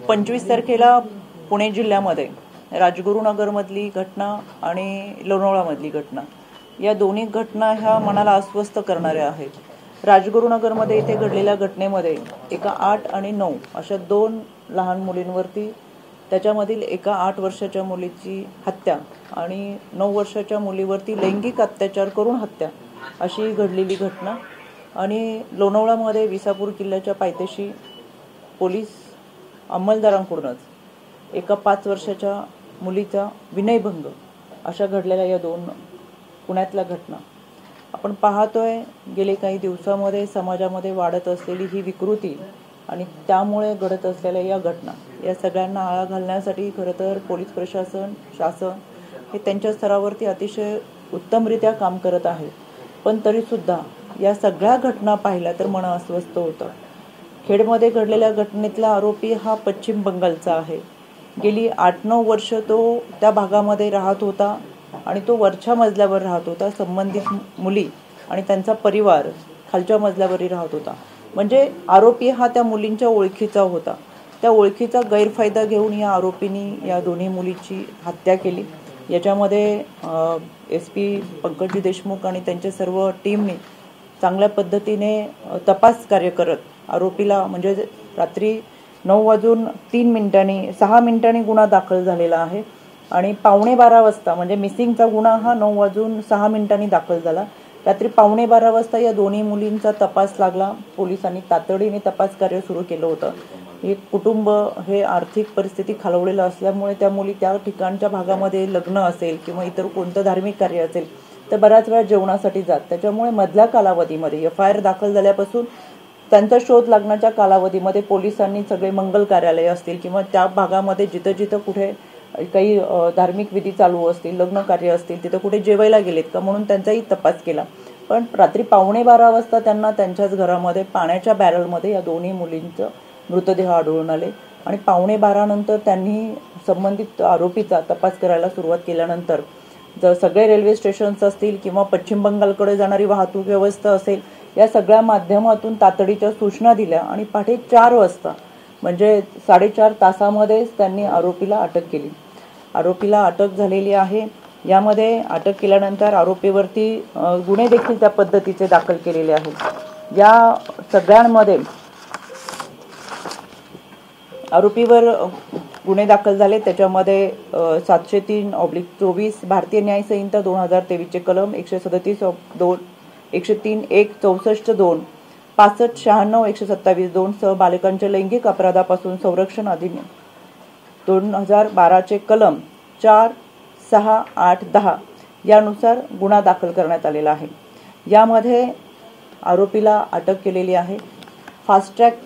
25 तारखेला पुणे जिल्ह्यामध्ये राजगुरुनगरमधली घटना आणि लोणावळामधली घटना, या दोन्ही घटना ह्या मनाला अस्वस्थ करणाऱ्या आहेत। राजगुरुनगरमध्ये इथे घडलेल्या घटनेमध्ये एका 8 आणि 9 अशा 2 लहान मुलींवरती, त्याच्यामधील एका 8 वर्षाच्या मुलीची हत्या आणि 9 वर्षाच्या मुलीवरती लैंगिक अत्याचार करून हत्या अशी घडलेली घटना। आणि लोणावळामध्ये विसापूर किल्ल्याच्या पायथ्याशी पोलीस अंमलदारांकडूनच एका 5 वर्षाच्या मुलीचा विनयभंग अशा घडलेल्या या 2 पुण्यातल्या घटना आपण पाहतोय। गेले काही दिवसांमध्ये समाजामध्ये वाढत असलेली ही विकृती आणि त्यामुळे घडत असलेल्या या घटना, या सगळ्यांना आळा घालण्यासाठी खरं तर पोलीस प्रशासन, शासन हे त्यांच्या स्तरावरती अतिशय उत्तमरित्या काम करत आहे। पण तरी सुद्धा या सगळ्या घटना पाहिल्या तर मन अस्वस्थ होतं। खेडमध्ये घडलेल्या घटनेतला आरोपी हा पश्चिम बंगालचा आहे। गेली 8-9 वर्ष तो त्या भागामध्ये राहत होता आणि तो वरच्या मजल्यावर राहत होता। संबंधित मुली आणि त्यांचा परिवार खालच्या मजल्यावरही राहत होता। म्हणजे आरोपी हा त्या मुलींच्या ओळखीचा होता। त्या ओळखीचा गैरफायदा घेऊन या आरोपींनी या दोन्ही मुलीची हत्या केली। याच्यामध्ये SP पंकजी देशमुख आणि त्यांच्या सर्व टीमने चांगल्या पद्धतीने तपास कार्य करत आरोपीला, म्हणजे रात्री 9:03 6 मिनिटांनी गुन्हा दाखल झालेला आहे आणि 11:15 वाजता, म्हणजे मिसिंगचा गुन्हा हा 9:06 दाखल झाला। रात्री 11:15 वाजता या दोन्ही मुलींचा तपास लागला। पोलिसांनी तातडीने तपास कार्य सुरू केलं होतं। हे कुटुंब हे आर्थिक परिस्थिती खालवलेलं असल्यामुळे त्या मुली त्या ठिकाणच्या भागामध्ये लग्न असेल किंवा इतर कोणतं धार्मिक कार्य असेल तर बऱ्याच वेळा जेवणासाठी जात। त्याच्यामुळे मधल्या कालावधीमध्ये FIR दाखल झाल्यापासून त्यांचा शोध लागण्याच्या कालावधीमध्ये पोलिसांनी सगळे मंगल कार्यालय असतील किंवा त्या भागामध्ये जिथं जिथं कुठे काही धार्मिक विधी चालू असतील, लग्न कार्य असतील, तिथं कुठे जेवायला गेलेत का म्हणून त्यांचाही तपास केला। पण रात्री 11:15 वाजता त्यांना त्यांच्याच घरामध्ये पाण्याच्या बॅरलमध्ये या दोन्ही मुलींचं मृतदेह आढळून आले आणि 11:15 नंतर त्यांनी संबंधित आरोपीचा तपास करायला सुरुवात केल्यानंतर जर सगळे रेल्वे स्टेशन्स असतील किंवा पश्चिम बंगालकडे जाणारी वाहतूक व्यवस्था असेल, या सगळ्या माध्यमातून तातडीच्या सूचना दिल्या आणि पहाटे 4 वाजता, म्हणजे 4.5 तासामध्येच त्यांनी आरोपीला अटक केली। आरोपीला अटक झालेली आहे। यामध्ये अटक केल्यानंतर आरोपीवरती गुन्हे देखील त्या पद्धतीचे दाखल केलेले आहेत। या सगळ्यांमध्ये आरोपीवर गुन्हे दाखल झाले। त्याच्यामध्ये 703/24 भारतीय न्याय संहिता 2023 चे कलम 137(2), 103(1), 64(2), 65(96), 127(2) सह बालकांच्या लैंगिक अपराधापासून संरक्षण अधिनियम 2012 चे कलम 4, 6, 8, 10 यानुसार गुन्हा दाखल करण्यात आलेला आहे। यामध्ये आरोपीला अटक केलेली आहे। फास्ट ट्रॅक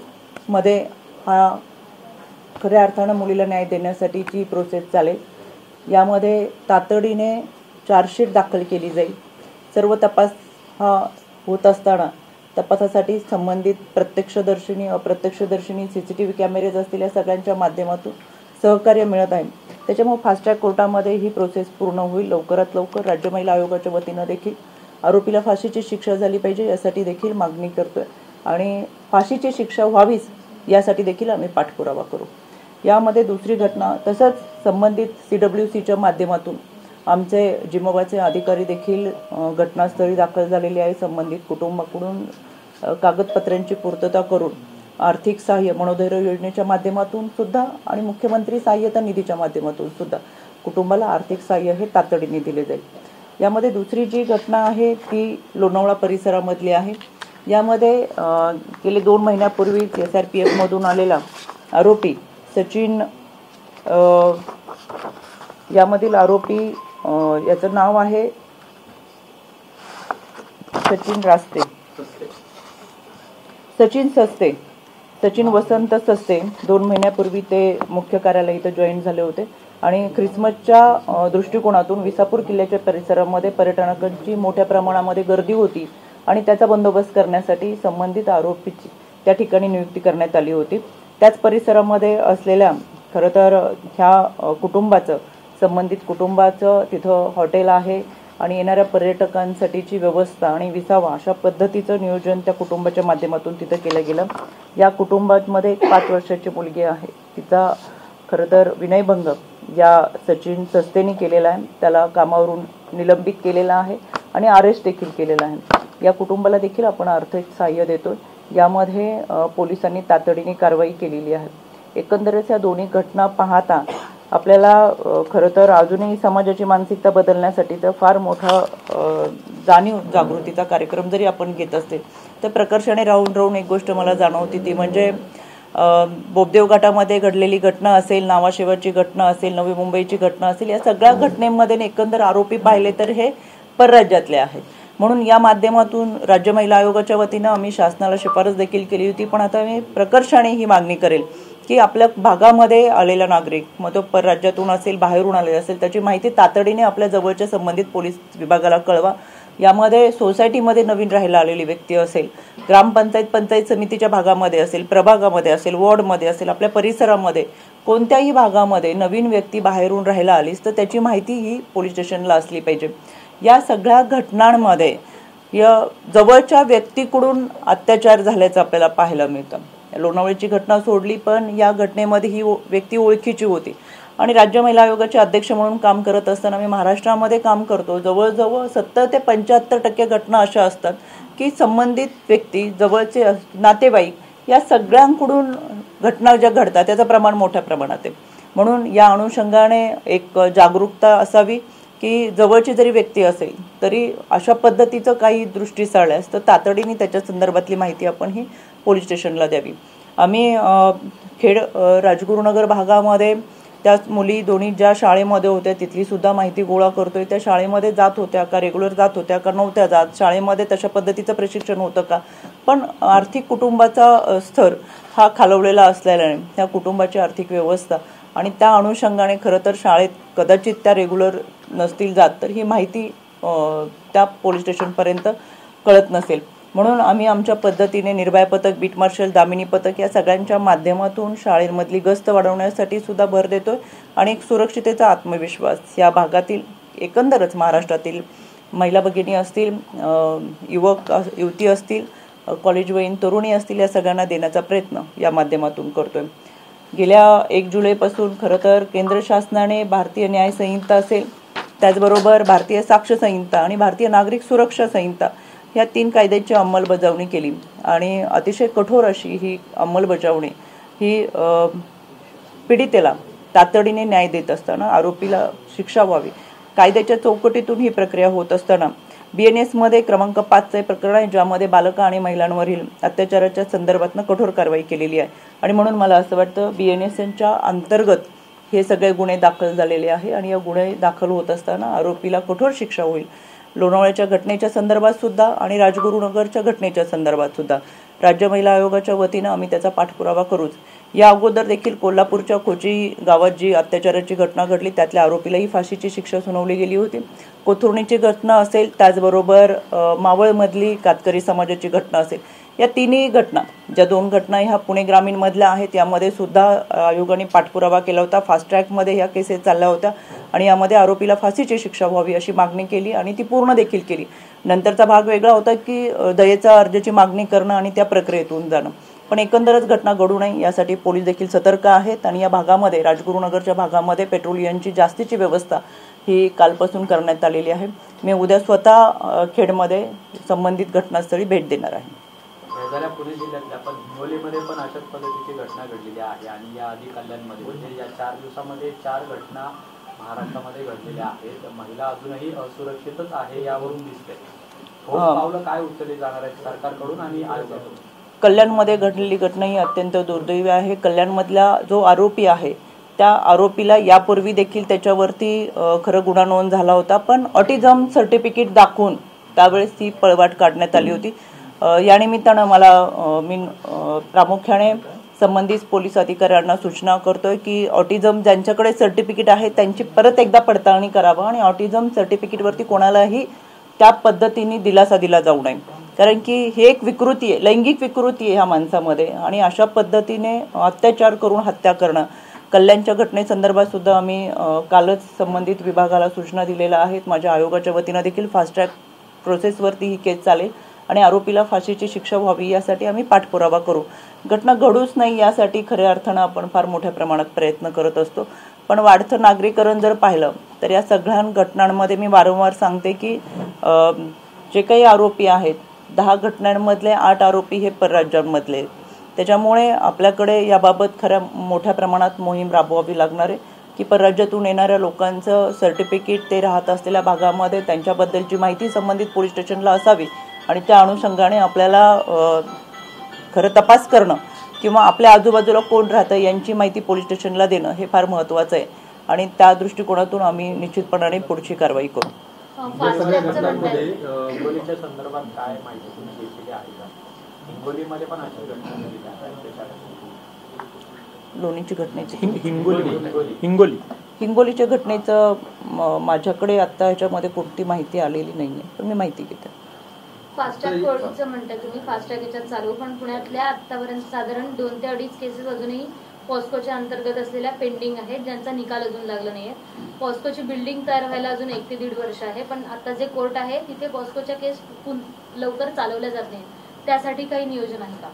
मध्ये हा खऱ्या अर्थानं मुलीला न्याय देण्यासाठीची प्रोसेस चालेल। यामध्ये तातडीने चार्जशीट दाखल केली जाईल। सर्व तपास हा होत असताना तपासासाठी संबंधित प्रत्यक्षदर्शिनी, अप्रत्यक्षदर्शिनी, CCTV कॅमेरेज असतील, या सगळ्यांच्या माध्यमातून सहकार्य मिळत आहे। त्याच्यामुळे फास्ट ट्रॅक कोर्टामध्ये ही प्रोसेस पूर्ण होईल लवकरात लवकर। राज्य महिला आयोगाच्या वतीनं देखील आरोपीला फाशीची शिक्षा झाली पाहिजे यासाठी देखील मागणी करतोय आणि फाशीची शिक्षा व्हावीच यासाठी देखील आम्ही पाठपुरावा करू। यामध्ये दुसरी घटना, तसंच संबंधित CWCच्या माध्यमातून आमचे जिमोबाचे अधिकारी देखील घटनास्थळी दाखल झालेले आहे। संबंधित कुटुंबाकडून कागदपत्रांची पूर्तता करून आर्थिक सहाय्य मनोधैर्य योजनेच्या माध्यमातून सुद्धा आणि मुख्यमंत्री सहाय्यता निधीच्या माध्यमातून सुद्धा कुटुंबाला आर्थिक सहाय्य हे तातडीने दिले जाईल। यामध्ये दुसरी जी घटना आहे ती लोणावळा परिसरामधली आहे। यामध्ये गेले 2 महिन्यापूर्वी SRPF मधून आलेला आरोपी सचिन, यामधील आरोपी याचं नाव आहे सचिन वसंत सस्ते। 2 महिन्यापूर्वी ते मुख्य कार्यालय इथं जॉईन झाले होते आणि ख्रिसमसच्या दृष्टिकोनातून विसापूर किल्ल्याच्या परिसरामध्ये पर्यटकांची मोठ्या प्रमाणामध्ये गर्दी होती आणि त्याचा बंदोबस्त करण्यासाठी संबंधित आरोपीची त्या ठिकाणी नियुक्ती करण्यात आली होती। त्याच परिसरामध्ये असलेल्या खरं तर ह्या कुटुंबाचं, संबंधित कुटुंबाचं तिथं हॉटेल आहे आणि येणाऱ्या पर्यटकांसाठीची व्यवस्था आणि विसावा अशा पद्धतीचं नियोजन त्या कुटुंबाच्या माध्यमातून तिथं केलं गेलं। या कुटुंबामध्ये एक 5 वर्षाची मुलगी आहे, तिचा खरं तर विनयभंग या सचिन सस्तेनी केलेला आहे, त्याला कामावरून निलंबित केलेला आहे आणि अरेस्ट देखील केलेला आहे। या कुटुंबाला देखील आपण आर्थिक सहाय्य देतो। यामध्ये पोलिसांनी तातडीने कारवाई केलेली आहे। एकंदरीत या दोन्ही घटना पाहता आपल्याला खरं तर अजूनही समाजाची मानसिकता बदलण्यासाठी तर फार मोठा जाणीव जागृतीचा कार्यक्रम जरी आपण घेत असते तर प्रकर्षाने राहून एक गोष्ट मला जाणवती ती म्हणजे बोबदेव घाटामध्ये घडलेली घटना असेल, नावाशेवाची घटना असेल, नवी मुंबईची घटना असेल, या सगळ्या घटनेमध्ये एकंदर आरोपी पाहिले तर हे परराज्यातले आहेत। म्हणून या माध्यमातून राज्य महिला आयोगाच्या वतीनं आम्ही शासनाला शिफारस देखील केली होती, पण आता मी प्रकर्षाने ही मागणी करेल की आपल्या भागामध्ये आलेला नागरिक मग तो परराज्यातून असेल, बाहेरून आलेला असेल, त्याची माहिती तातडीने आपल्या जवळच्या संबंधित पोलीस विभागाला कळवा। यामध्ये सोसायटीमध्ये नवीन राहायला आलेली व्यक्ती असेल, ग्रामपंचायत पंचायत समितीच्या भागामध्ये असेल, प्रभागामध्ये असेल, वॉर्डमध्ये असेल, आपल्या परिसरामध्ये कोणत्याही भागामध्ये नवीन व्यक्ती बाहेरून राहायला आलीस तर त्याची माहिती ही पोलीस स्टेशनला असली पाहिजे। या सगळ्या घटनांमध्ये या जवळच्या व्यक्तीकडून अत्याचार झाल्याचं आपल्याला पाहायला मिळतं। लोणावळ्याची घटना सोडली, पण या घटनेमध्ये ही व्यक्ती ओळखीची होती आणि राज्य महिला आयोगाचे अध्यक्ष म्हणून काम करत असताना मी महाराष्ट्रामध्ये काम करतो। जवळजवळ 70 ते 75% घटना अशा असतात की संबंधित व्यक्ती, जवळचे नातेवाईक या सगळ्यांकडून घटना ज्या घडतात त्याचं प्रमाण मोठ्या प्रमाणात आहे। म्हणून या अनुषंगाने एक जागरूकता असावी की जवळची जरी व्यक्ती असेल तरी अशा पद्धतीचं काही दृष्टी साळल्यास तर तातडीने त्याच्या संदर्भातली माहिती आपण ही पोलीस स्टेशनला द्यावी। आम्ही खेड राजगुरुनगर भागामध्ये त्या मुली दोन्ही ज्या शाळेमध्ये होत्या तिथली सुद्धा माहिती गोळा करतोय। त्या शाळेमध्ये जात होत्या का, रेग्युलर जात होत्या का, नव्हत्या जात, शाळेमध्ये तशा पद्धतीचं प्रशिक्षण होतं का, पण आर्थिक कुटुंबाचा स्तर हा खालवलेला असल्याने त्या कुटुंबाची आर्थिक व्यवस्था आणि त्या अनुषंगाने खरं तर शाळेत कदाचित त्या रेग्युलर नसतील जात तर ही माहिती त्या पोलीस स्टेशनपर्यंत कळत नसेल। म्हणून आम्ही आमच्या पद्धतीने निर्भया पथक, बीट मार्शल, दामिनी पथक या सगळ्यांच्या माध्यमातून शाळेमधली गस्त वाढवण्यासाठी सुद्धा भर देतोय आणि एक सुरक्षितेचा आत्मविश्वास या भागातील एकंदरच महाराष्ट्रातील महिला भगिनी असतील, युवक युवती असतील, कॉलेजवयीन तरुणी असतील, या सगळ्यांना देण्याचा प्रयत्न या माध्यमातून करतोय। गेल्या 1 जुलैपासून खरं तर केंद्र शासनाने भारतीय न्याय संहिता असेल, त्याचबरोबर भारतीय साक्ष संहिता आणि भारतीय नागरिक सुरक्षा संहिता या 3 कायद्याची अंमलबजावणी केली आणि अतिशय कठोर अशी ही अंमलबजावणी ही पीडितेला तातडीने न्याय देत असताना आरोपीला शिक्षा व्हावी कायद्याच्या चौकटीतून ही प्रक्रिया होत असताना BNS मध्ये क्रमांक 5चे प्रकरण आहे ज्यामध्ये बालका आणि महिलांवरील अत्याचाराच्या संदर्भातनं कठोर कारवाई केलेली आहे आणि म्हणून मला असं वाटतं BNSच्या अंतर्गत हे सगळे गुन्हे दाखल झालेले आहे आणि या गुन्हे दाखल होत असताना आरोपीला कठोर शिक्षा होईल। लोणावळ्याच्या घटनेच्या संदर्भात सुद्धा आणि राजगुरुनगरच्या घटनेच्या संदर्भात सुद्धा राज्य महिला आयोगाच्या वतीनं आम्ही त्याचा पाठपुरावा करूच। या अगोदर देखील कोल्हापूरच्या कोची गावात जी अत्याचाराची घटना घडली त्यातल्या आरोपीलाही फाशीची शिक्षा सुनावली गेली होती। कोथुर्णीची घटना असेल, त्याचबरोबर मावळमधली कातकरी समाजाची घटना असेल, या तिन्ही घटना ज्या 2 घटना ह्या पुणे ग्रामीण मधल्या आहेत यामध्ये सुद्धा आयोगाने पाठपुरावा केला होता। फास्ट ट्रॅकमध्ये ह्या केसेस चालल्या होत्या आणि यामध्ये आरोपीला फाशीची शिक्षा व्हावी अशी मागणी केली आणि ती पूर्ण देखील केली। नंतरचा भाग वेगळा होता की दयेचा अर्जाची मागणी करणं आणि त्या प्रक्रियेतून जाणं, पण एकंदरच घटना घडू नये यासाठी पोलीस देखील सतर्क आहेत आणि या भागामध्ये राजगुरुनगरच्या भागामध्ये पेट्रोलियमची जास्तीची व्यवस्था ही कालपासून करण्यात आलेली आहे। मी उद्या स्वतः खेडमध्ये संबंधित घटनास्थळी भेट देणार आहे। पुणे जिल्ह्यातल्या पण हिंगोलीमध्ये पण अशाच पद्धतीची घटना घडलेली आहे आणि या आधी कल्याणमध्ये म्हणजे या 4 दिवसामध्ये 4 घटना महाराष्ट्रामध्ये घडलेल्या आहेत। महिला अजूनही असुरक्षितच आहे यावरून दिसते। पावलं काय उचलली जाणार आहेत सरकारकडून आणि आयोगाकडून? कल्याणमध्ये घडलेली घटना ही अत्यंत दुर्दैवी आहे। कल्याणमधला जो आरोपी आहे त्या आरोपीला यापूर्वी देखील त्याच्यावरती खरं गुन्हा नोंद झाला होता, पण ऑटिझम सर्टिफिकेट दाखवून त्यावेळेस ती पळवाट काढण्यात आली होती। या निमित्तानं मी प्रामुख्याने संबंधित पोलीस अधिकाऱ्यांना सूचना करतोय की ऑटिझम ज्यांच्याकडे सर्टिफिकेट आहे त्यांची परत एकदा पडताळणी करावं आणि ऑटिझम सर्टिफिकेटवरती कोणालाही त्या पद्धतीने दिलासा दिला जाऊ नये, कारण की हे एक विकृती आहे, लैंगिक विकृती आहे ह्या माणसामध्ये आणि अशा पद्धतीने अत्याचार करून हत्या करणं कल्याणच्या घटनेसंदर्भात सुद्धा आम्ही कालच संबंधित विभागाला सूचना दिलेल्या आहेत. माझ्या आयोगाच्या वतीनं देखील फास्ट ट्रॅक प्रोसेसवरती ही केस चालेल आणि आरोपीला फाशीची शिक्षा व्हावी यासाठी आम्ही पाठपुरावा करू. घटना घडूच नाही यासाठी खऱ्या अर्थानं आपण फार मोठ्या प्रमाणात प्रयत्न करत असतो. पण वाढतं नागरीकरण जर पाहिलं तर या सगळ्या घटनांमध्ये मी वारंवार सांगते की जे काही आरोपी आहेत 10 घटनांमधले 8 आरोपी हे परराज्यांमधले आहेत. त्याच्यामुळे आपल्याकडे याबाबत खऱ्या मोठ्या प्रमाणात मोहीम राबवावी लागणार आहे की परराज्यातून येणाऱ्या लोकांचं सर्टिफिकेट ते राहत असलेल्या भागामध्ये त्यांच्याबद्दलची माहिती संबंधित पोलीस स्टेशनला असावी आणि त्या अनुषंगाने आपल्याला खरं तपास करणं किंवा आपल्या आजूबाजूला कोण राहतं यांची माहिती पोलीस स्टेशनला देणं हे फार महत्त्वाचं आहे आणि त्या दृष्टिकोनातून आम्ही निश्चितपणे पुढची कारवाई करू. हिंगोलीच्या संदर्भात काय माहिती तुम्ही घेतलेली आहे का? हिंगोलीमध्ये पण अशी घटना झाली लोणीची घटनेची हिंगोलीच्या घटनेचं माझ्याकडे आता ह्याच्यामध्ये कोणती माहिती आलेली नाहीये, पण मी माहिती घेते. फास्टॅग कोर्टचं म्हणता तुम्ही, फास्टॅग याच्यात चालू, पण पुण्यातल्या आतापर्यंत साधारण 2 ते 2.5 केसेस अजूनही पॉस्कोच्या अंतर्गत असलेल्या पेंडिंग आहेत, ज्यांचा निकाल अजून लागला नाहीये. पॉस्कोची बिल्डिंग तयार व्हायला अजून 1 ते 1.5 वर्ष आहे, पण आता जे कोर्ट आहे तिथे पॉस्कोच्या केस लवकर चालवल्या जात नाही. त्यासाठी काही नियोजन आहे का?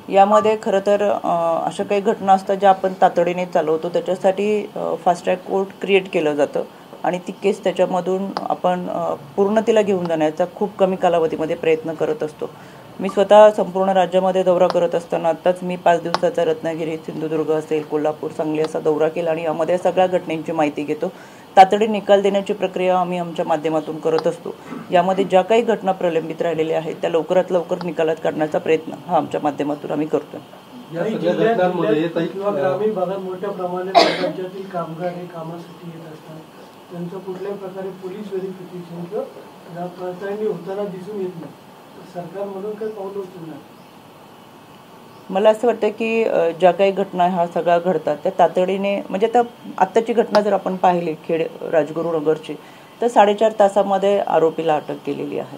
यामध्ये खरं तर अशा काही घटना असतात ज्या आपण तातडीने चालवतो, त्याच्यासाठी फास्ट ट्रॅक कोर्ट क्रिएट केलं जातं आणि ती केस त्याच्यामधून आपण पूर्णतेला घेऊन जाण्याचा खूप कमी कालावधीमध्ये प्रयत्न करत असतो. मी स्वतः संपूर्ण राज्यामध्ये दौरा करत असताना आत्ताच मी 5 दिवसाचा रत्नागिरी, सिंधुदुर्ग असेल, कोल्हापूर, सांगली असा दौरा केला आणि यामध्ये सगळ्या घटनांची माहिती घेतो. तातडी निकाल देण्याची प्रक्रिया आम्ही आमच्या माध्यमातून करत असतो. यामध्ये ज्या काही घटना प्रलंबित राहिलेल्या आहेत त्या लवकरात लवकर निकालात काढण्याचा प्रयत्न हा आमच्या माध्यमातून आम्ही करतो. ग्रामीण भागात मोठ्या प्रमाणात राज्यातील कामगार हे कामासाठी येत असतात, त्यांचं कुठल्याही प्रकारे पोलीस व्हेरिफिकेशन किंवा पडताळणी होताना दिसून येत नाही. सरकार म्हणून काही पाऊल उचलणार? मला असं वाटतं की ज्या काही घटना ह्या सगळ्या घडतात त्या तातडीने, म्हणजे आता आत्ताची घटना जर आपण पाहिली खेड राजगुरुनगरची, तर 4.5 तासामध्ये आरोपीला अटक केलेली आहे.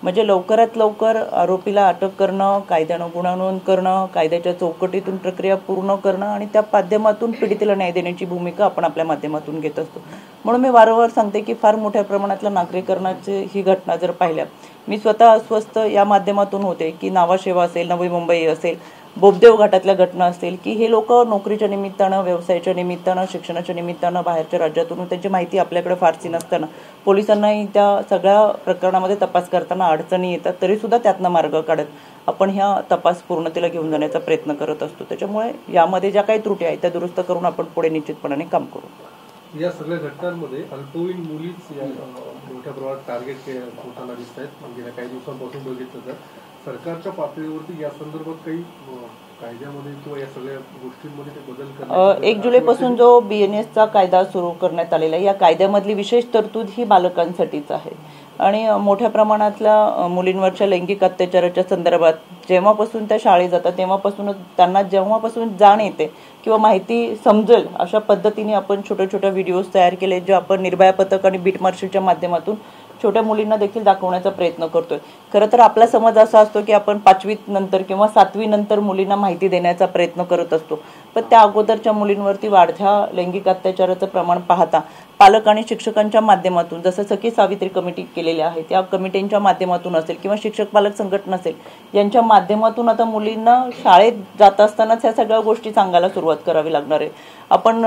म्हणजे लवकरात लवकर आरोपीला अटक करणं, कायद्यानं गुन्हा नोंद करणं, कायद्याच्या चौकटीतून प्रक्रिया पूर्ण करणं आणि त्या माध्यमातून पीडितेला न्याय देण्याची भूमिका आपण आपल्या माध्यमातून घेत असतो. म्हणून मी वारंवार सांगते की फार मोठ्या प्रमाणातल्या नागरीकरणाची ही घटना जर पाहिल्या, मी स्वतः अस्वस्थ या माध्यमातून होते की नावाशेवा असेल, नवी मुंबई असेल, बोबदेव घाटातल्या घटना असतील की हे लोक नोकरीच्या निमित्तानं, व्यवसायाच्या निमित्तानं, शिक्षणाच्या निमित्तानं बाहेरच्या राज्यातून त्यांची माहिती आपल्याकडे फारशी नसताना पोलिसांनाही त्या सगळ्या प्रकरणामध्ये तपास करताना अडचणी येतात, तरीसुद्धा त्यातनं मार्ग काढत आपण ह्या तपास पूर्णतेला घेऊन जाण्याचा प्रयत्न करत असतो. त्याच्यामुळे यामध्ये ज्या काही त्रुटी आहेत त्या दुरुस्त करून आपण पुढे निश्चितपणाने काम करू. या सगळ्या घटनांमध्ये अल्पवयीन मुलीच मोठ्या प्रमाणात टार्गेट होताना दिसत आहेत. गेल्या काही दिवसांपासून बघितलं तर सरकारच्या पातळीवरती या संदर्भात काही कायद्यामध्ये किंवा या सगळ्या गोष्टींमध्ये ते बदल करण्यात 1 जुलैपासून जो BNS चा कायदा सुरू करण्यात आलेला आहे, या कायद्यामधली विशेष तरतूद ही बालकांसाठीच आहे आणि मोठ्या प्रमाणातल्या मुलींवरच्या लैंगिक अत्याचाराच्या संदर्भात जेव्हापासून त्या शाळेत जातात तेव्हापासूनच त्यांना जेव्हापासून जाण येते किंवा माहिती समजेल अशा पद्धतीने आपण छोट्या छोट्या व्हिडिओज तयार केले, जे आपण निर्भया पथक आणि बीट मार्शलच्या माध्यमातून छोट्या मुलींना देखील दाखवण्याचा प्रयत्न करतोय. खरं तर आपला समज असा असतो की आपण 5वी नंतर किंवा 7वी नंतर मुलींना माहिती देण्याचा प्रयत्न करत असतो, पण त्या अगोदरच्या मुलींवरती वाढत्या लैंगिक अत्याचाराचं प्रमाण पाहता पालक आणि शिक्षकांच्या माध्यमातून, जसं सखी सावित्री कमिटी केलेल्या आहेत, त्या कमिटींच्या माध्यमातून असेल किंवा शिक्षक पालक संघटना असेल, यांच्या माध्यमातून आता मुलींना शाळेत जात असतानाच ह्या सगळ्या गोष्टी सांगायला सुरुवात करावी लागणार आहे. आपण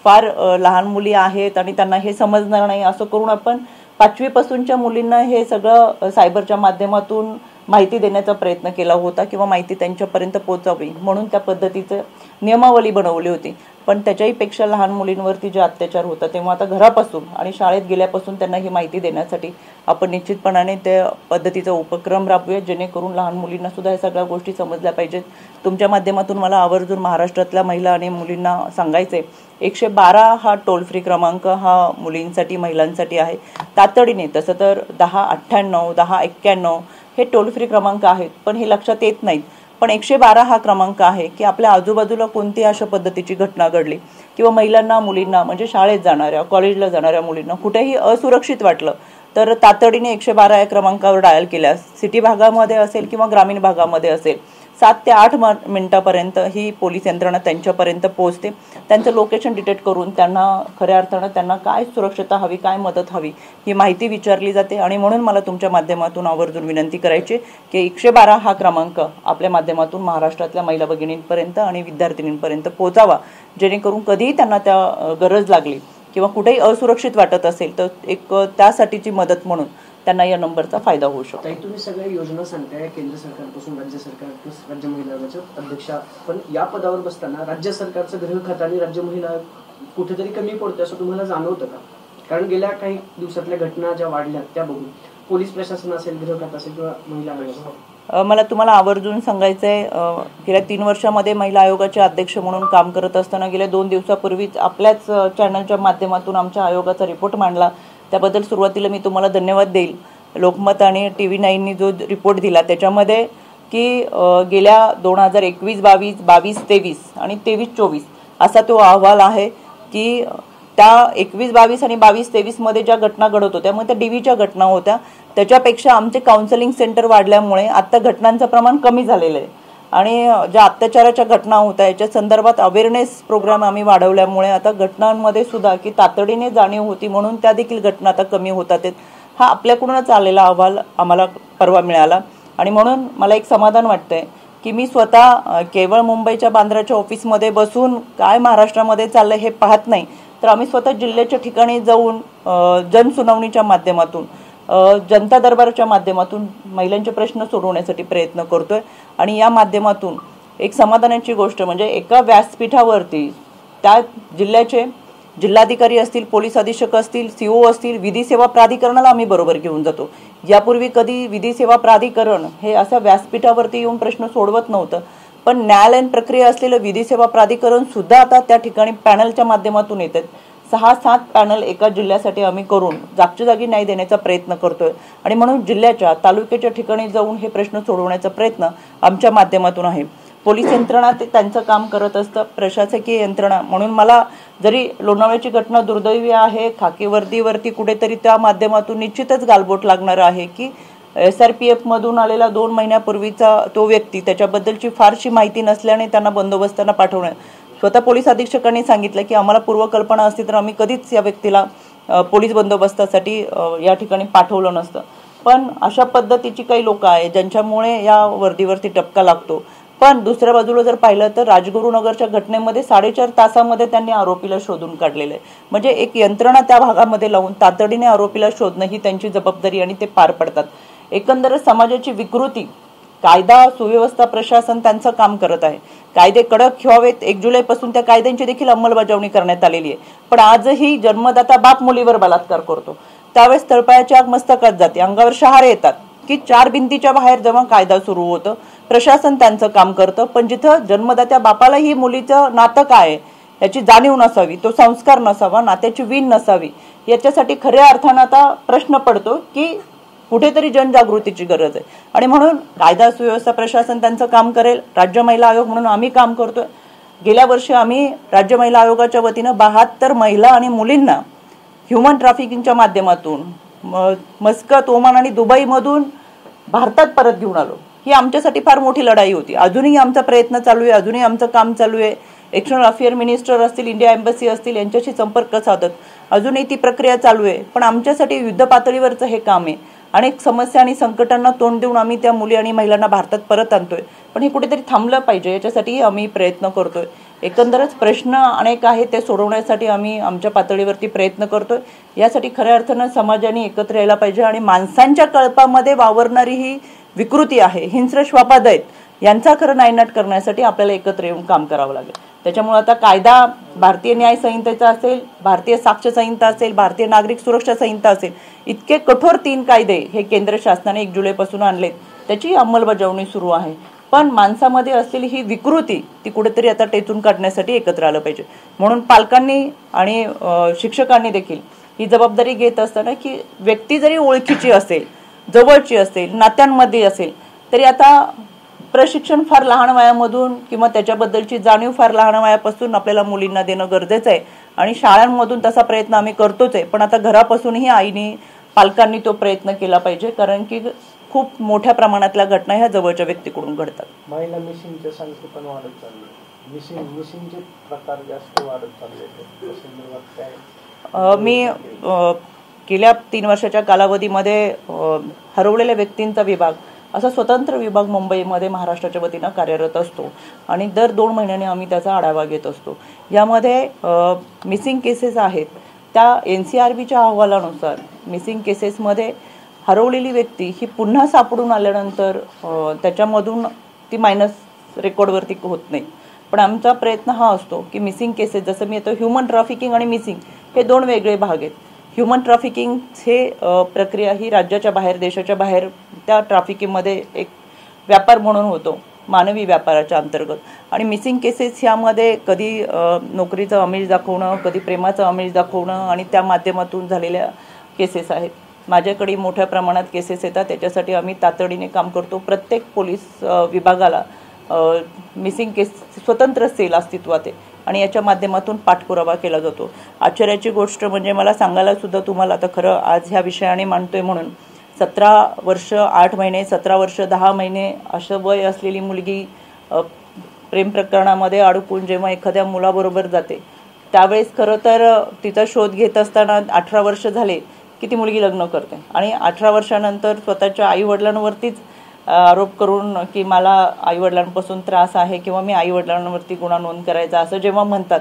फार लहान मुली आहेत आणि त्यांना हे समजणार नाही असं करून आपण 5वी पासूनच्या मुलींना हे सगळं सायबरच्या माध्यमातून माहिती देण्याचा प्रयत्न केला होता किंवा माहिती त्यांच्यापर्यंत पोहोचावी म्हणून त्या पद्धतीचं नियमावली बनवली होती. पण त्याच्याही पेक्षा लहान मुलींवरती जे अत्याचार होता तेव्हा आता घरापासून आणि शाळेत गेल्यापासून त्यांना ही माहिती देण्यासाठी आपण निश्चितपणाने त्या पद्धतीचा उपक्रम राबवूया, जेणेकरून लहान मुलींना सुद्धा या सगळ्या गोष्टी समजल्या पाहिजेत. तुमच्या माध्यमातून मला आवर्जून महाराष्ट्रातल्या महिला आणि मुलींना सांगायचंय, 112 हा टोल फ्री क्रमांक हा मुलींसाठी, महिलांसाठी आहे. तातडीने, तसं तर 1098, 1091 हे टोल फ्री क्रमांक आहेत, पण हे लक्षात येत नाहीत. पण 112 हा क्रमांक आहे की आपल्या आजूबाजूला कोणती अशा पद्धतीची घटना घडली किंवा महिलांना, मुलींना, म्हणजे शाळेत जाणाऱ्या, कॉलेजला जाणाऱ्या मुलींना कुठेही असुरक्षित वाटलं तर तातडीने 112 या क्रमांकावर डायल केल्यास, सिटी भागामध्ये असेल किंवा ग्रामीण भागामध्ये असेल, 7 ते 8 मिनिटापर्यंत ही पोलीस यंत्रणा त्यांच्यापर्यंत पोहोचते. त्यांचं लोकेशन डिटेक्ट करून त्यांना खऱ्या अर्थानं त्यांना काय सुरक्षता हवी, काय मदत हवी ही माहिती विचारली जाते. आणि म्हणून मला तुमच्या माध्यमातून आवर्जून विनंती करायची की 112 हा क्रमांक आपल्या माध्यमातून महाराष्ट्रातल्या महिला भगिनींपर्यंत आणि विद्यार्थिनींपर्यंत पोहोचावा, जेणेकरून कधीही त्यांना त्या गरज लागली किंवा कुठेही असुरक्षित वाटत असेल तर एक त्यासाठीची मदत म्हणून त्यांना या नंबरचा फायदा होऊ शकतो. तुम्ही सगळ्या योजना सांगताय केंद्र सरकारपासून राज्य सरकार प्लस राज्य महिला आयोगाच्या अध्यक्षा, पण या पदावर बसताना राज्य सरकारचं गृह खातं आणि राज्य महिला कुठेतरी कमी पडतं असं तुम्हाला जाणवतं का? कारण गेल्या काही दिवसातल्या घटना ज्या वाढल्या त्या बघून पोलीस प्रशासन असेल, गृह खातं असेल किंवा महिला आयोग, मला तुम्हाला आवर्जून सांगायचंय, गेल्या 3 वर्षामध्ये महिला आयोगाचे अध्यक्ष म्हणून काम करत असताना गेल्या 2 दिवसापूर्वीच आपल्याच चॅनलच्या माध्यमातून आमच्या आयोगाचा रिपोर्ट मांडला. त्याबद्दल सुरुवातीला मी तुम्हाला धन्यवाद देईल. लोकमत आणि TV9नी जो रिपोर्ट दिला त्याच्यामध्ये की गेल्या 2021-22, 22-23 आणि 23-24 असा तो अहवाल आहे की त्या 21-22 आणि 22-23 मध्ये ज्या घटना घडत होत्या मग त्या DVच्या घटना होत्या, त्याच्यापेक्षा आमचे काउन्सिलिंग सेंटर वाढल्यामुळे आता घटनांचं प्रमाण कमी झालेलं आहे. आणि ज्या अत्याचाराच्या घटना होत्या याच्या संदर्भात अवेअरनेस प्रोग्राम आम्ही वाढवल्यामुळे आता घटनांमध्ये सुद्धा की तातडीने जाणीव होती म्हणून त्या देखील घटना आता कमी होतात. हा आपल्याकडूनच आलेला अहवाल आम्हाला परवा मिळाला. आणि म्हणून मला एक समाधान वाटतंय की मी स्वतः केवळ मुंबईच्या बांद्राच्या ऑफिसमध्ये बसून काय महाराष्ट्रामध्ये चाललंय हे पाहत नाही, तर आम्ही स्वतः जिल्ह्याच्या ठिकाणी जाऊन जनसुनावणीच्या माध्यमातून, जनता दरबाराच्या माध्यमातून महिलांचे प्रश्न सोडवण्यासाठी प्रयत्न करतोय. आणि या माध्यमातून एक समाधानाची गोष्ट म्हणजे एका व्यासपीठावरती त्या जिल्ह्याचे जिल्हाधिकारी असतील, पोलीस अधीक्षक असतील, CO असतील, विधी सेवा प्राधिकरणाला आम्ही बरोबर घेऊन जातो. यापूर्वी कधी विधी सेवा प्राधिकरण हे अशा व्यासपीठावरती येऊन प्रश्न सोडवत नव्हतं, पण न्यायालयीन प्रक्रिया असलेलं विधी सेवा प्राधिकरण सुद्धा आता त्या ठिकाणी पॅनलच्या माध्यमातून येतात. 6-7 पॅनल एका जिल्ह्यासाठी आम्ही करून जागच्या जागी न्याय देण्याचा प्रयत्न करतोय. आणि म्हणून जिल्ह्याच्या तालुक्याच्या ठिकाणी जाऊन हे प्रश्न सोडवण्याचा प्रयत्न आमच्या माध्यमातून आहे. पोलीस यंत्रणा ते त्यांचं काम करत असतं, प्रशासकीय यंत्रणा म्हणून मला जरी लोणावळ्याची घटना दुर्दैवी आहे, खाकी वर्दीवरती कुठेतरी त्या माध्यमातून निश्चितच गालबोट लागणार आहे की SRPF मधून आलेला 2 महिन्यापूर्वीचा तो व्यक्ती, त्याच्याबद्दलची फारशी माहिती नसल्याने त्यांना बंदोबस्ताना पाठवण्यात, स्वतः पोलीस अधीक्षकांनी सांगितलं की आम्हाला पूर्वकल्पना असती तर आम्ही कधीच या व्यक्तीला पोलीस बंदोबस्तासाठी या ठिकाणी पाठवलं नसतं. पण अशा पद्धतीची काही लोक आहेत ज्यांच्यामुळे या वर्दीवरती टपका लागतो. पण दुसऱ्या बाजूला जर पाहिलं तर राजगुरुनगरच्या घटनेमध्ये 4.5 तासामध्ये त्यांनी आरोपीला शोधून काढलेलं आहे. म्हणजे एक यंत्रणा त्या भागामध्ये लावून तातडीने आरोपीला शोधणं ही त्यांची जबाबदारी आणि ते पार पडतात. एकंदरच समाजाची विकृती, कायदा सुव्यवस्था प्रशासन त्यांचं काम करत आहे. कायदे कडक व्हावेत, 1 जुलैपासून त्या कायद्यांची देखील अंमलबजावणी करण्यात आलेली आहे. पण आजही जन्मदाता बाप मुलीवर बलात्कार करतो त्यावेळेस तळपायाची आग मस्तकात जाते, अंगावर शहारे येतात की 4 भिंतीच्या बाहेर जेव्हा कायदा सुरू होतं प्रशासन त्यांचं काम करतं, पण जिथं जन्मदात्या बापालाही मुलीचं नातं काय याची जाणीव नसावी, तो संस्कार नसावा, नात्याची वीण नसावी, याच्यासाठी खऱ्या अर्थानं आता प्रश्न पडतो की कुठेतरी जनजागृतीची गरज आहे. आणि म्हणून कायदा सुव्यवस्था प्रशासन त्यांचं काम करेल, राज्य महिला आयोग म्हणून आम्ही काम करतोय. गेल्या वर्षी आम्ही राज्य महिला आयोगाच्या वतीनं 72 महिला आणि मुलींना ह्युमन ट्रॅफिकिंगच्या माध्यमातून मस्कत, ओमान आणि दुबईमधून भारतात परत घेऊन आलो. ही आमच्यासाठी फार मोठी लढाई होती. अजूनही आमचा प्रयत्न चालू आहे, अजूनही आमचं काम चालू आहे. एक्सटर्नल अफेअर मिनिस्टर असतील, इंडिया एम्बसी असतील यांच्याशी संपर्क साधत अजूनही ती प्रक्रिया चालू आहे. पण आमच्यासाठी युद्ध पातळीवरचं हे काम आहे. अनेक समस्या आणि संकटांना तोंड देऊन आम्ही त्या मुली आणि महिलांना भारतात परत आणतोय, पण हे कुठेतरी थांबलं पाहिजे याच्यासाठी आम्ही प्रयत्न करतोय. एकंदरच प्रश्न अनेक आहेत ते सोडवण्यासाठी आम्ही आमच्या पातळीवरती प्रयत्न करतोय. यासाठी खऱ्या अर्थानं समाजाने एकत्र यायला पाहिजे आणि माणसांच्या कळपामध्ये वावरणारी ही विकृती आहे, हिंस्र श्वापाद आहेत, यांचा खरं नायनाट करण्यासाठी आपल्याला एकत्र येऊन काम करावं लागेल. त्याच्यामुळे आता कायदा भारतीय न्याय संहितेचा असेल, भारतीय साक्ष संहिता असेल, भारतीय नागरिक सुरक्षा संहिता असेल, इतके कठोर 3 कायदे हे केंद्र शासनाने 1 जुलैपासून आणलेत, त्याची अंमलबजावणी सुरू आहे. पण माणसामध्ये असलेली ही विकृती ती कुठेतरी आता टेचून काढण्यासाठी एकत्र आलं पाहिजे. म्हणून पालकांनी आणि शिक्षकांनी देखील ही जबाबदारी घेत असताना की व्यक्ती जरी ओळखीची असेल, जवळची असेल, नात्यांमध्ये असेल, तरी आता प्रशिक्षण फार लहान वयामधून किंवा त्याच्याबद्दलची जाणीव फार लहान वयापासून आपल्याला मुलींना देणं गरजेचं आहे. आणि शाळांमधून तसा प्रयत्न आम्ही करतोच आहे, पण आता घरापासूनही आईनी पालकांनी तो प्रयत्न केला पाहिजे. कारण की खूप मोठ्या प्रमाणातल्या घटना ह्या जवळच्या व्यक्तीकडून घडतात. महिला मिसिंगच्या संख्या पण वाढत चालली, मिसिंगचे प्रकार जास्त वाढत चालले, त्या संदर्भात काय? मी गेल्या 3 वर्षाच्या कालावधीमध्ये हरवलेल्या व्यक्तींचा विभाग असा स्वतंत्र विभाग मुंबईमध्ये महाराष्ट्राच्या वतीनं कार्यरत असतो आणि दर 2 महिन्यांनी आम्ही त्याचा आढावा घेत असतो. यामध्ये मिसिंग केसेस आहेत त्या NCRBच्या अहवालानुसार मिसिंग केसेसमध्ये हरवलेली व्यक्ती ही पुन्हा सापडून आल्यानंतर त्याच्यामधून ती मायनस रेकॉर्डवरती होत नाही. पण आमचा प्रयत्न हा असतो की मिसिंग केसेस, जसं मी आता ह्युमन ट्रॅफिकिंग आणि मिसिंग हे 2 वेगळे भाग आहेत. ह्युमन ट्रॅफिकिंग हे प्रक्रिया ही राज्याच्या बाहेर, देशाच्या बाहेर त्या ट्रॅफिकिंगमध्ये एक व्यापार म्हणून होतो, मानवी व्यापाराच्या अंतर्गत. आणि मिसिंग केसेस ह्यामध्ये कधी नोकरीचं आमिष दाखवणं, कधी प्रेमाचं आमिष दाखवणं आणि त्या माध्यमातून झालेल्या केसेस आहेत. माझ्याकडे मोठ्या प्रमाणात केसेस येतात, त्याच्यासाठी आम्ही तातडीने काम करतो. प्रत्येक पोलीस विभागाला मिसिंग केस स्वतंत्र सेल अस्तित्वात आहे आणि याच्या माध्यमातून पाठपुरावा केला जातो. आश्चर्याची गोष्ट म्हणजे मला सांगायला सुद्धा तुम्हाला, आता खरं आज ह्या विषयाने मांडतोय म्हणून, 17 वर्ष 8 महिने, 17 वर्ष 10 महिने असं वय असलेली मुलगी प्रेम प्रकरणामध्ये अडकून जेव्हा एखाद्या मुलाबरोबर जाते त्यावेळेस खरं तर तिचा शोध घेत असताना 18 वर्ष झाले की ती मुलगी लग्न करते आणि 18 वर्षानंतर स्वतःच्या आईवडिलांवरतीच आरोप करून की मला आईवडिलांपासून त्रास आहे किंवा मी आईवडिलांवरती गुन्हा नोंद करायचा असं जेव्हा म्हणतात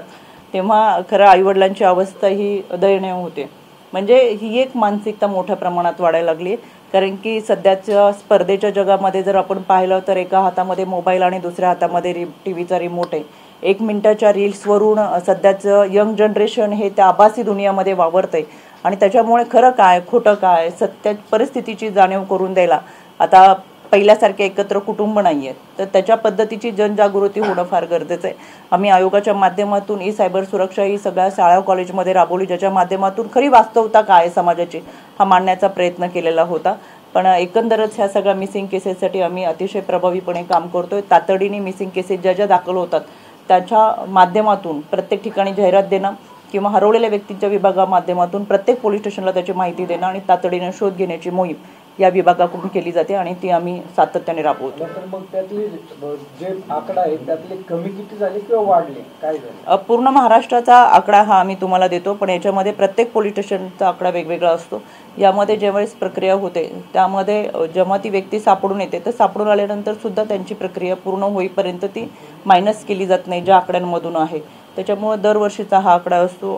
तेव्हा खरं आईवडिलांची अवस्था ही दयनीय होते. म्हणजे ही एक मानसिकता मोठ्या प्रमाणात वाढायला लागली, कारण की सध्याच्या स्पर्धेच्या जगामध्ये जर आपण पाहिलं तर एका हातामध्ये मोबाईल आणि दुसऱ्या हातामध्ये टीव्हीचा रिमोट आहे. 1 मिनिटाच्या रील्सवरून सध्याचं यंग जनरेशन हे त्या आभासी दुनियामध्ये वावरतंय आणि त्याच्यामुळे खरं काय खोटं काय सत्य परिस्थितीची जाणीव करून द्यायला आता पहिल्यासारखे एकत्र कुटुंब नाही आहेत, तर त्याच्या पद्धतीची जनजागृती होणं फार गरजेचं आहे. आम्ही आयोगाच्या माध्यमातून सायबर सुरक्षा ही सगळ्या शाळा कॉलेजमध्ये राबवली, ज्याच्या माध्यमातून खरी वास्तवता काय समाजाची हा मांडण्याचा प्रयत्न केलेला होता. पण एकंदरच ह्या सगळ्या मिसिंग केसेससाठी आम्ही अतिशय प्रभावीपणे काम करतोय. तातडीने मिसिंग केसेस ज्या दाखल होतात त्याच्या माध्यमातून प्रत्येक ठिकाणी जाहिरात देणं किंवा हरवलेल्या व्यक्तींच्या विभागा माध्यमातून प्रत्येक पोलीस स्टेशनला त्याची माहिती देणं आणि तातडीने शोध घेण्याची मोहीम या विभागाकडून केली जाते आणि ती आम्ही सातत्याने राबवतो. तर मग त्यातली जे आकडा आहे त्यातले कमी किती झाले किंवा वाढले, काय झाले? पूर्ण महाराष्ट्राचा आकडा हा आम्ही तुम्हाला देतो, पण याच्यामध्ये प्रत्येक पोलीस स्टेशनचा आकडा वेगवेगळा असतो. यामध्ये ज्यावेळेस प्रक्रिया होते त्यामध्ये जेव्हा ती व्यक्ती सापडून येते तर सापडून आल्यानंतर सुद्धा त्यांची प्रक्रिया पूर्ण होईपर्यंत ती मायनस केली जात नाही ज्या आकड्यांमधून आहे. त्याच्यामुळे दरवर्षीचा हा आकडा असतो.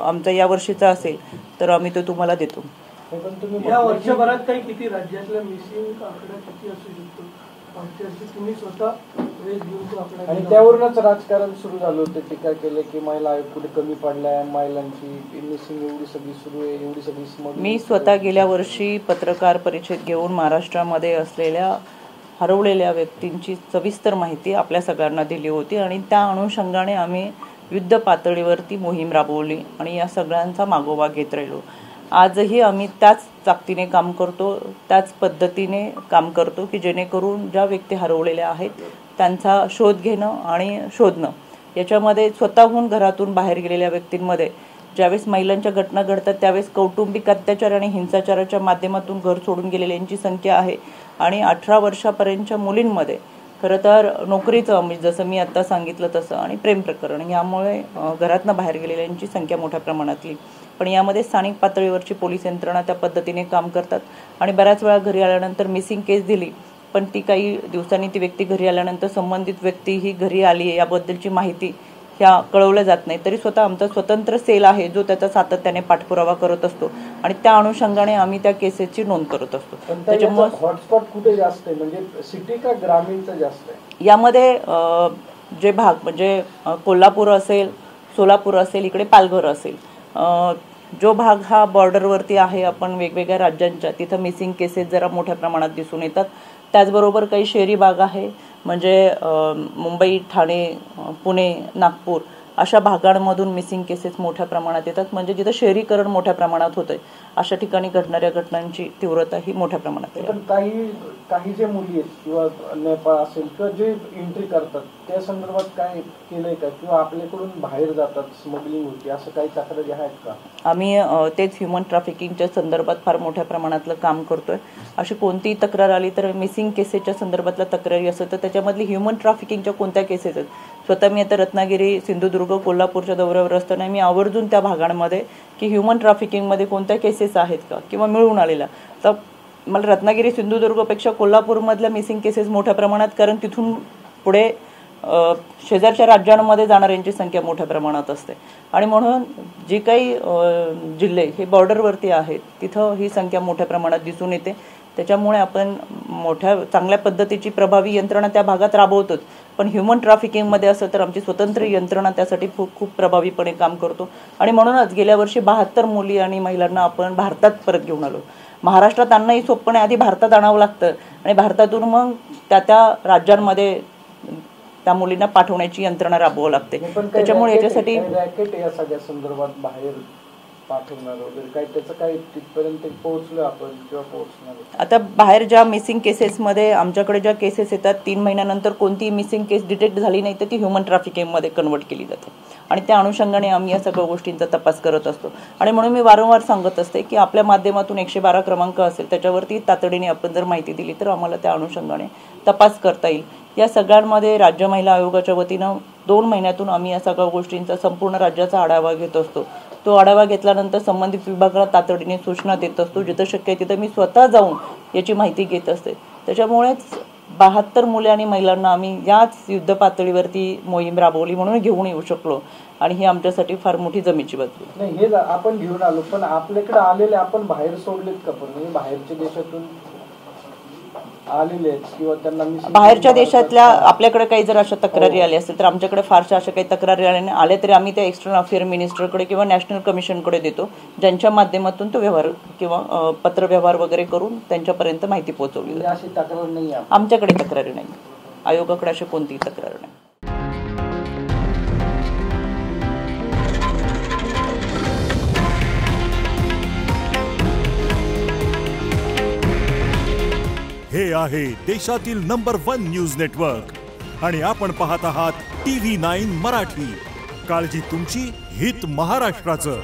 आमचा या वर्षीचा असेल तर आम्ही तो तुम्हाला देतो. या वर्षभरात काही किती राज्यातला मिसिंग आकडा किती असू शकतो? तुम्ही स्वतः आकडा आणि त्यावरूनच राजकारण सुरू झालं होतं, टीका केले की महिला आयोग कुठे कमी पडलाय, महिलांची मिसिंग एवढी सगळी सुरू आहे, एवढी सगळी. मी स्वतः गेल्या वर्षी पत्रकार परिषद घेऊन महाराष्ट्रामध्ये असलेल्या हरवलेल्या व्यक्तींची सविस्तर माहिती आपल्या सगळ्यांना दिली होती आणि त्या अनुषंगाने आम्ही युद्ध पातळीवरती मोहीम राबवली आणि या सगळ्यांचा मागोवा घेत राहिलो. आजही आम्ही त्याच ताकदीने काम करतो, त्याच पद्धतीने काम करतो की जेणेकरून ज्या व्यक्ती हरवलेल्या आहेत त्यांचा शोध घेणं आणि शोधणं. याच्यामध्ये स्वतःहून घरातून बाहेर गेलेल्या व्यक्तींमध्ये ज्यावेळेस महिलांच्या घटना घडतात त्यावेळेस कौटुंबिक अत्याचार आणि हिंसाचाराच्या माध्यमातून घर सोडून गेलेल्यांची संख्या आहे आणि 18 वर्षापर्यंतच्या मुलींमध्ये खरं तर नोकरीचं आमिष जसं मी आता सांगितलं तसं आणि प्रेम प्रकरण यामुळे घरातनं बाहेर गेलेल्यांची संख्या मोठ्या प्रमाणातली. पण यामध्ये स्थानिक पातळीवरची पोलीस यंत्रणा त्या पद्धतीने काम करतात आणि बऱ्याच वेळा घरी आल्यानंतर मिसिंग केस दिली पण ती काही दिवसांनी ती व्यक्ती घरी आल्यानंतर संबंधित व्यक्ती ही घरी आली आहे याबद्दलची माहिती ह्या कळवल्या जात नाही. तरी स्वतः आमचा स्वतंत्र सेल आहे जो त्याचा सातत्याने पाठपुरावा करत असतो आणि त्या अनुषंगाने आम्ही त्या केसेसची नोंद करत असतो. त्याच्यामुळे हॉटस्पॉट कुठे जास्त आहे, म्हणजे सिटी का ग्रामीणचं जास्त आहे? यामध्ये जे भाग म्हणजे कोल्हापूर असेल, सोलापूर असेल, इकडे पालघर असेल, जो भाग हा बॉर्डरवरती आहे आपण वेगवेगळ्या राज्यांच्या तिथं मिसिंग केसेस जरा मोठ्या प्रमाणात दिसून येतात. त्याचबरोबर काही शहरी भाग आहे म्हणजे मुंबई, ठाणे, पुणे, नागपूर अशा भागांमधून मिसिंग केसेस मोठ्या प्रमाणात येतात. म्हणजे जिथं शहरीकरण मोठ्या प्रमाणात होतंय अशा ठिकाणी घडणाऱ्या घटनांची तीव्रता ही मोठ्या प्रमाणात आहे. पण काही जे मुली आहेत किंवा नेपाळ असेल किंवा जे एंट्री करतात त्या संदर्भात काय केलंय का, किंवा आपल्याकडून बाहेर जातात स्मगलिंग होती असं काही तक्रारी आहेत का? आम्ही तेच ह्युमन ट्रॅफिकिंगच्या संदर्भात फार मोठ्या प्रमाणातलं काम करतोय. अशी कोणतीही तक्रार आली तर मिसिंग केसेसच्या संदर्भातल्या तक्रारी असतात तर त्याच्यामधली ह्युमन ट्रॅफिकिंगच्या कोणत्या केसेस आहेत. स्वतः मी आता रत्नागिरी, सिंधुदुर्ग, कोल्हापूरच्या दौऱ्यावर असताना मी आवर्जून त्या भागांमध्ये की ह्युमन ट्रॅफिकिंगमध्ये कोणत्या केसेस आहेत का किंवा मिळून आलेल्या. तर मला रत्नागिरी, सिंधुदुर्गपेक्षा कोल्हापूरमधल्या मिसिंग केसेस मोठ्या प्रमाणात, कारण तिथून पुढे शेजारच्या राज्यांमध्ये जाणाऱ्यांची संख्या मोठ्या प्रमाणात असते आणि म्हणून जे काही जिल्हे हे बॉर्डरवरती आहेत तिथं ही संख्या मोठ्या प्रमाणात दिसून येते. त्याच्यामुळे आपण चांगल्या पद्धतीची प्रभावी यंत्रणा त्या भागात राबवतोच. पण ह्युमन ट्रॅफिकिंगमध्ये असं तर आमची स्वतंत्र यंत्रणा त्यासाठी खूप प्रभावीपणे काम करतो आणि म्हणूनच गेल्या वर्षी 72 मुली आणि महिलांना आपण भारतात परत घेऊन आलो. महाराष्ट्रात आणणंही सोपं नाही, आधी भारतात आणावं लागतं आणि भारतातून मग त्या राज्यांमध्ये त्या मुलींना पाठवण्याची यंत्रणा राबवावं लागते. त्याच्यामुळे याच्यासाठी रॅकेट या सगळ्या संदर्भात बाहेर पाठवणार वगैरे काय त्याचं काय तिथपर्यंत पोहोचलो आपण किंवा पोहोचणार? आता बाहेर ज्या मिसिंग केसेसमध्ये आमच्याकडे ज्या केसेस येतात 3 महिन्यानंतर कोणती मिसिंग केस डिटेक्ट झाली नाही तर ती ह्युमन ट्रॅफिकिंगमध्ये कन्वर्ट केली जाते आणि त्या अनुषंगाने आम्ही या सगळ्या गोष्टींचा तपास करत असतो. आणि म्हणून मी वारंवार सांगत असते की आपल्या माध्यमातून 112 क्रमांक असेल त्याच्यावरती तातडीने आपण जर माहिती दिली तर आम्हाला त्या अनुषंगाने तपास करता येईल. या सगळ्यांमध्ये राज्य महिला आयोगाच्या वतीनं 2 महिन्यातून आम्ही या सगळ्या गोष्टींचा संपूर्ण राज्याचा आढावा घेत असतो. तो आढावा घेतल्यानंतर संबंधित विभागाला तातडीने सूचना देत असतो. जिथं शक्य आहे तिथं मी स्वतः जाऊन याची माहिती घेत असते. त्याच्यामुळेच 72 मुले आणि महिलांना आम्ही याच युद्ध पातळीवरती मोहीम राबवली म्हणून घेऊन येऊ शकलो आणि ही आमच्यासाठी फार मोठी जमेची बाजू नाही. हे आपण घेऊन आलो पण आपल्याकडे आलेले आपण बाहेर सोडलेत का? पण म्हणजे बाहेरच्या देशातून आलेले किंवा त्यांना बाहेरच्या देशातल्या आपल्याकडे काही जर अशा तक्रारी आल्या असतील तर आमच्याकडे फारशा अशा काही तक्रारी आल्या तरी आम्ही त्या एक्सटर्नल अफेअर मिनिस्टरकडे किंवा नॅशनल कमिशनकडे देतो, ज्यांच्या माध्यमातून तो व्यवहार किंवा पत्रव्यवहार वगैरे करून त्यांच्यापर्यंत माहिती पोहोचवली जाते. अशी तक्रार नाही आमच्याकडे तक्रारी नाही, आयोगाकडे अशी कोणतीही तक्रार नाही. हे आहे देशातील नंबर 1 न्यूज नेटवर्क आणि आपण पाहत आहात TV9 मराठी. काळजी तुमची, हित महाराष्ट्राचं.